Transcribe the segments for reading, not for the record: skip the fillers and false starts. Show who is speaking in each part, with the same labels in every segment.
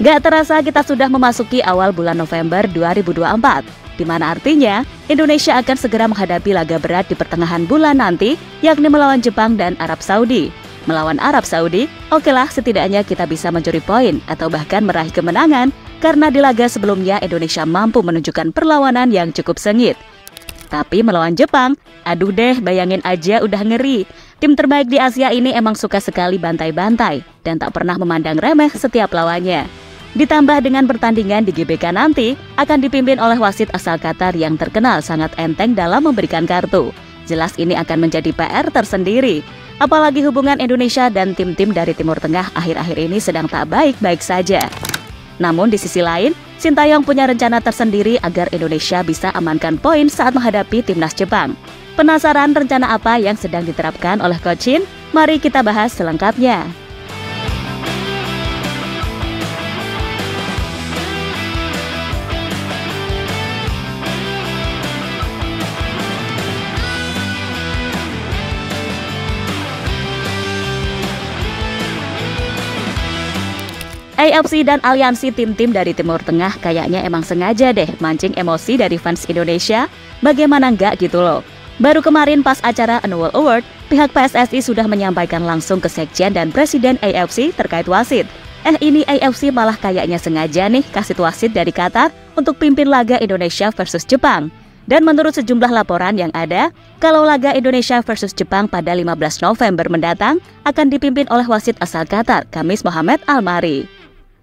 Speaker 1: Gak terasa kita sudah memasuki awal bulan November 2024, di mana artinya Indonesia akan segera menghadapi laga berat di pertengahan bulan nanti, yakni melawan Jepang dan Arab Saudi. Melawan Arab Saudi, okelah setidaknya kita bisa mencuri poin atau bahkan meraih kemenangan, karena di laga sebelumnya Indonesia mampu menunjukkan perlawanan yang cukup sengit. Tapi melawan Jepang, aduh deh, bayangin aja udah ngeri. Tim terbaik di Asia ini emang suka sekali bantai-bantai dan tak pernah memandang remeh setiap lawannya. Ditambah dengan pertandingan di GBK nanti akan dipimpin oleh wasit asal Qatar yang terkenal sangat enteng dalam memberikan kartu. Jelas ini akan menjadi PR tersendiri. Apalagi hubungan Indonesia dan tim-tim dari Timur Tengah akhir-akhir ini sedang tak baik-baik saja. Namun di sisi lain, Sintayong punya rencana tersendiri agar Indonesia bisa amankan poin saat menghadapi timnas Jepang. Penasaran rencana apa yang sedang diterapkan oleh Coach Shin? Mari kita bahas selengkapnya. AFC dan aliansi tim-tim dari Timur Tengah kayaknya emang sengaja deh mancing emosi dari fans Indonesia. Bagaimana enggak gitu loh. Baru kemarin pas acara Annual Award, pihak PSSI sudah menyampaikan langsung ke Sekjen dan Presiden AFC terkait wasit. Ini AFC malah kayaknya sengaja nih kasih wasit dari Qatar untuk pimpin laga Indonesia versus Jepang. Dan menurut sejumlah laporan yang ada, kalau laga Indonesia versus Jepang pada 15 November mendatang akan dipimpin oleh wasit asal Qatar, Khamis Mohamed Al-Mari.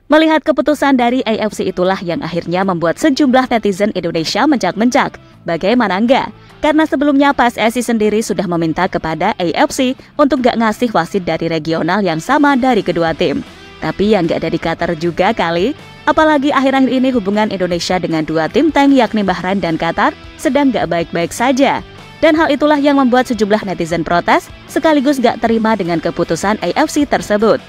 Speaker 1: Melihat keputusan dari AFC itulah yang akhirnya membuat sejumlah netizen Indonesia mencak-mencak. Bagaimana enggak? Karena sebelumnya PSSI sendiri sudah meminta kepada AFC untuk gak ngasih wasit dari regional yang sama dari kedua tim. Tapi yang gak ada di Qatar juga kali. Apalagi akhir-akhir ini hubungan Indonesia dengan dua tim tank yakni Bahrain dan Qatar sedang gak baik-baik saja. Dan hal itulah yang membuat sejumlah netizen protes sekaligus gak terima dengan keputusan AFC tersebut.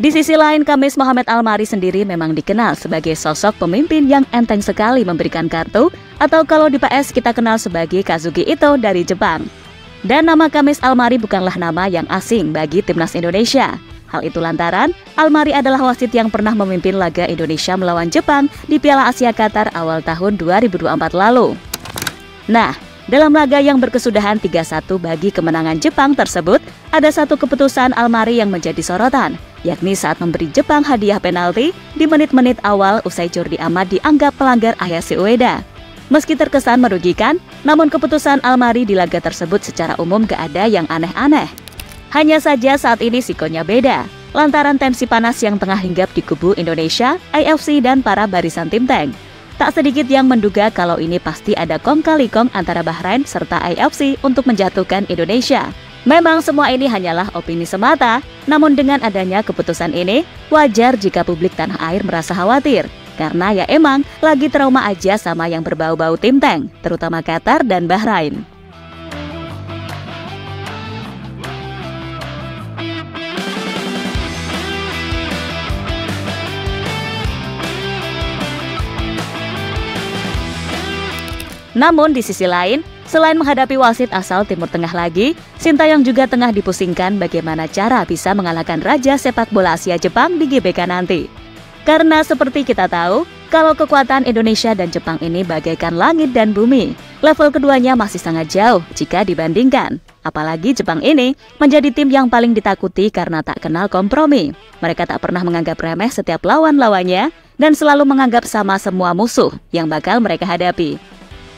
Speaker 1: Di sisi lain, Khamis Mohamed Al-Mari sendiri memang dikenal sebagai sosok pemimpin yang enteng sekali memberikan kartu, atau kalau di PS kita kenal sebagai Kazuki Ito dari Jepang. Dan nama Khamis Al-Mari bukanlah nama yang asing bagi timnas Indonesia. Hal itu lantaran Al-Mari adalah wasit yang pernah memimpin laga Indonesia melawan Jepang di Piala Asia Qatar awal tahun 2024 lalu. Nah, dalam laga yang berkesudahan 3-1 bagi kemenangan Jepang tersebut, ada satu keputusan Al-Mari yang menjadi sorotan, yakni saat memberi Jepang hadiah penalti di menit-menit awal usai Jordi Amat dianggap pelanggar Ayase Ueda. Meski terkesan merugikan, namun keputusan Al-Mari di laga tersebut secara umum gak ada yang aneh-aneh. Hanya saja saat ini sikonya beda, lantaran tensi panas yang tengah hinggap di kubu Indonesia, AFC dan para barisan tim tank. Tak sedikit yang menduga kalau ini pasti ada kong kali kong antara Bahrain serta AFC untuk menjatuhkan Indonesia. Memang semua ini hanyalah opini semata, namun dengan adanya keputusan ini, wajar jika publik tanah air merasa khawatir. Karena ya emang lagi trauma aja sama yang berbau-bau tim tank, terutama Qatar dan Bahrain. Namun di sisi lain, selain menghadapi wasit asal Timur Tengah lagi, Sintayong juga tengah dipusingkan bagaimana cara bisa mengalahkan Raja Sepak Bola Asia Jepang di GBK nanti. Karena seperti kita tahu, kalau kekuatan Indonesia dan Jepang ini bagaikan langit dan bumi, level keduanya masih sangat jauh jika dibandingkan. Apalagi Jepang ini menjadi tim yang paling ditakuti karena tak kenal kompromi. Mereka tak pernah menganggap remeh setiap lawan-lawannya dan selalu menganggap sama semua musuh yang bakal mereka hadapi.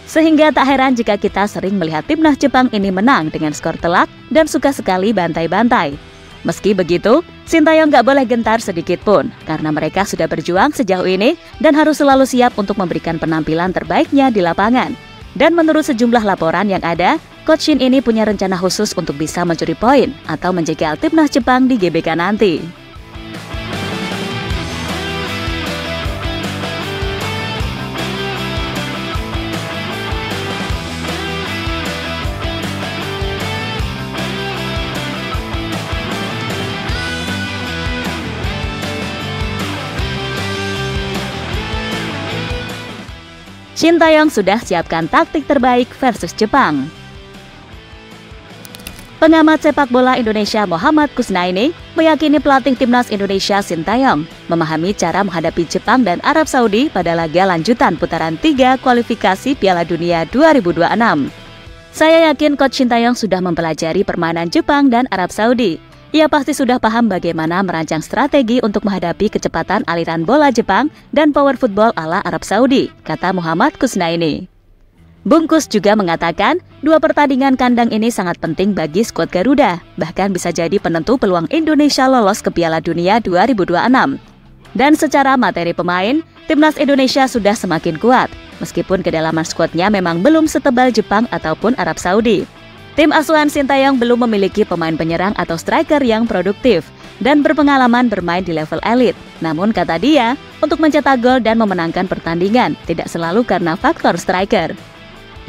Speaker 1: Sehingga tak heran jika kita sering melihat timnas Jepang ini menang dengan skor telak dan suka sekali bantai-bantai. Meski begitu, Sintayong gak boleh gentar sedikit pun karena mereka sudah berjuang sejauh ini dan harus selalu siap untuk memberikan penampilan terbaiknya di lapangan. Dan menurut sejumlah laporan yang ada, Coach Shin ini punya rencana khusus untuk bisa mencuri poin atau menjegal timnas Jepang di GBK nanti. Shin Tae-yong sudah siapkan taktik terbaik versus Jepang. Pengamat sepak bola Indonesia Muhammad Kusnaini meyakini pelatih timnas Indonesia Shin Tae-yong memahami cara menghadapi Jepang dan Arab Saudi pada laga lanjutan putaran 3 kualifikasi Piala Dunia 2026. Saya yakin Coach Shin Tae-yong sudah mempelajari permainan Jepang dan Arab Saudi. Ia pasti sudah paham bagaimana merancang strategi untuk menghadapi kecepatan aliran bola Jepang dan power football ala Arab Saudi, kata Muhammad Kusnaini. Bungkus juga mengatakan, 2 pertandingan kandang ini sangat penting bagi skuad Garuda, bahkan bisa jadi penentu peluang Indonesia lolos ke Piala Dunia 2026. Dan secara materi pemain, timnas Indonesia sudah semakin kuat, meskipun kedalaman skuadnya memang belum setebal Jepang ataupun Arab Saudi. Tim asuhan Shin Tae-yong belum memiliki pemain penyerang atau striker yang produktif dan berpengalaman bermain di level elit. Namun kata dia, untuk mencetak gol dan memenangkan pertandingan tidak selalu karena faktor striker.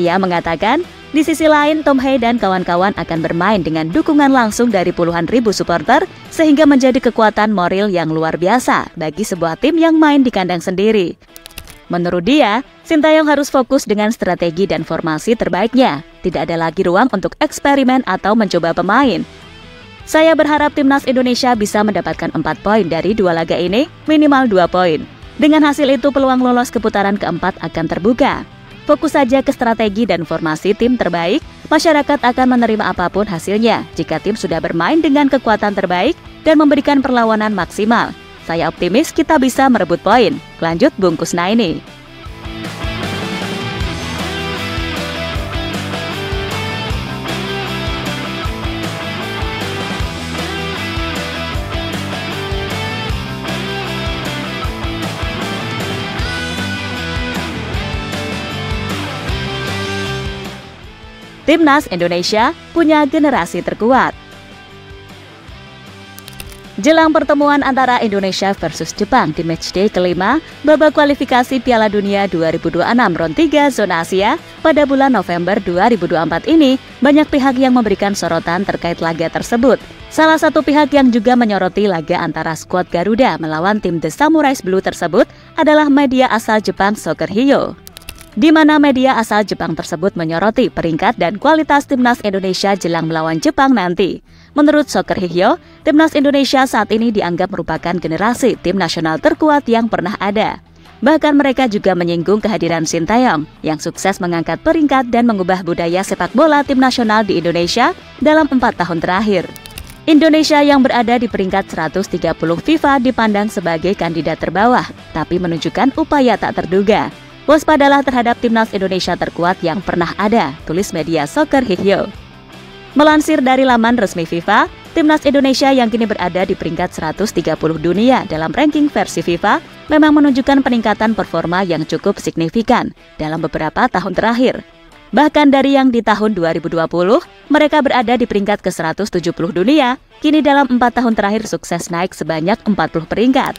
Speaker 1: Ia mengatakan, di sisi lain Tom Hye dan kawan-kawan akan bermain dengan dukungan langsung dari puluhan ribu supporter sehingga menjadi kekuatan moral yang luar biasa bagi sebuah tim yang main di kandang sendiri. Menurut dia, Shin Tae-yong harus fokus dengan strategi dan formasi terbaiknya. Tidak ada lagi ruang untuk eksperimen atau mencoba pemain. Saya berharap timnas Indonesia bisa mendapatkan 4 poin dari 2 laga ini, minimal 2 poin. Dengan hasil itu peluang lolos ke putaran keempat akan terbuka. Fokus saja ke strategi dan formasi tim terbaik, masyarakat akan menerima apapun hasilnya jika tim sudah bermain dengan kekuatan terbaik dan memberikan perlawanan maksimal. Saya optimis kita bisa merebut poin, lanjut Bung Kusnaini. Timnas Indonesia punya generasi terkuat. Jelang pertemuan antara Indonesia versus Jepang di matchday kelima babak kualifikasi Piala Dunia 2026 Round 3 Zona Asia pada bulan November 2024 ini, banyak pihak yang memberikan sorotan terkait laga tersebut. Salah satu pihak yang juga menyoroti laga antara skuad Garuda melawan tim The Samurais Blue tersebut adalah media asal Jepang Soccer Hyo, di mana media asal Jepang tersebut menyoroti peringkat dan kualitas timnas Indonesia jelang melawan Jepang nanti. Menurut Soccer Hyo, timnas Indonesia saat ini dianggap merupakan generasi tim nasional terkuat yang pernah ada. Bahkan mereka juga menyinggung kehadiran Shin Tae-yong yang sukses mengangkat peringkat dan mengubah budaya sepak bola tim nasional di Indonesia dalam 4 tahun terakhir. Indonesia yang berada di peringkat 130 FIFA dipandang sebagai kandidat terbawah, tapi menunjukkan upaya tak terduga. Waspadalah terhadap timnas Indonesia terkuat yang pernah ada, tulis media Soccer Hyo. Melansir dari laman resmi FIFA, timnas Indonesia yang kini berada di peringkat 130 dunia dalam ranking versi FIFA memang menunjukkan peningkatan performa yang cukup signifikan dalam beberapa tahun terakhir. Bahkan dari yang di tahun 2020, mereka berada di peringkat ke-170 dunia, kini dalam 4 tahun terakhir sukses naik sebanyak 40 peringkat.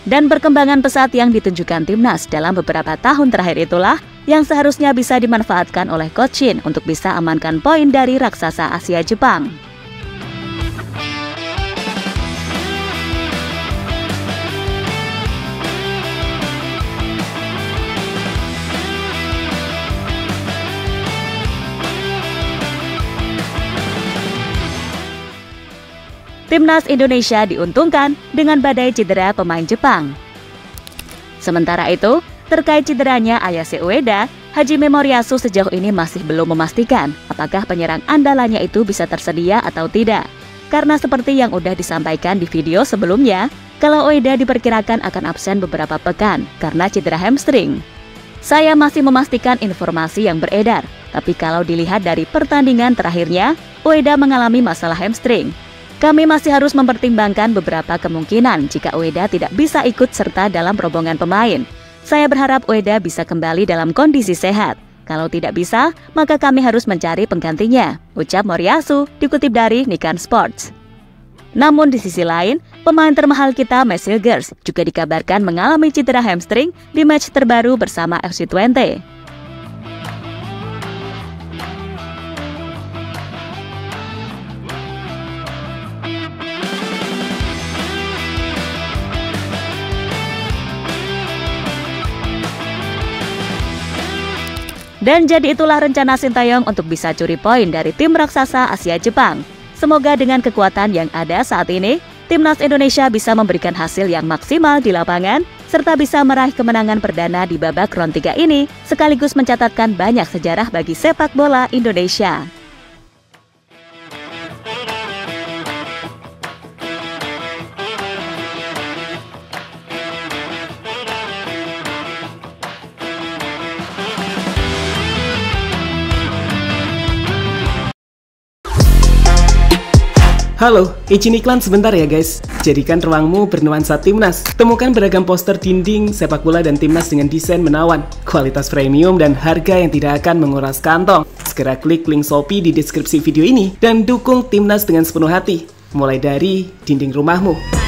Speaker 1: Dan perkembangan pesat yang ditunjukkan timnas dalam beberapa tahun terakhir itulah yang seharusnya bisa dimanfaatkan oleh Coach Shin untuk bisa amankan poin dari raksasa Asia Jepang. Timnas Indonesia diuntungkan dengan badai cedera pemain Jepang. Sementara itu, terkait cederanya Ayase Ueda, Hajime Moriyasu sejauh ini masih belum memastikan apakah penyerang andalannya itu bisa tersedia atau tidak. Karena seperti yang udah disampaikan di video sebelumnya, kalau Ueda diperkirakan akan absen beberapa pekan karena cedera hamstring. Saya masih memastikan informasi yang beredar, tapi kalau dilihat dari pertandingan terakhirnya, Ueda mengalami masalah hamstring. Kami masih harus mempertimbangkan beberapa kemungkinan jika Ueda tidak bisa ikut serta dalam rombongan pemain. Saya berharap Ueda bisa kembali dalam kondisi sehat. Kalau tidak bisa, maka kami harus mencari penggantinya, ucap Moriyasu, dikutip dari Nikkei Sports. Namun di sisi lain, pemain termahal kita Mads Hilgers juga dikabarkan mengalami cedera hamstring di match terbaru bersama FC Twente. Dan jadi itulah rencana Sintayong untuk bisa curi poin dari tim raksasa Asia Jepang. Semoga dengan kekuatan yang ada saat ini, Timnas Indonesia bisa memberikan hasil yang maksimal di lapangan, serta bisa meraih kemenangan perdana di babak round 3 ini, sekaligus mencatatkan banyak sejarah bagi sepak bola Indonesia.
Speaker 2: Halo, izin iklan sebentar ya guys. Jadikan ruangmu bernuansa Timnas. Temukan beragam poster dinding, sepak bola dan Timnas dengan desain menawan, kualitas premium dan harga yang tidak akan menguras kantong. Segera klik link Shopee di deskripsi video ini dan dukung Timnas dengan sepenuh hati. Mulai dari dinding rumahmu.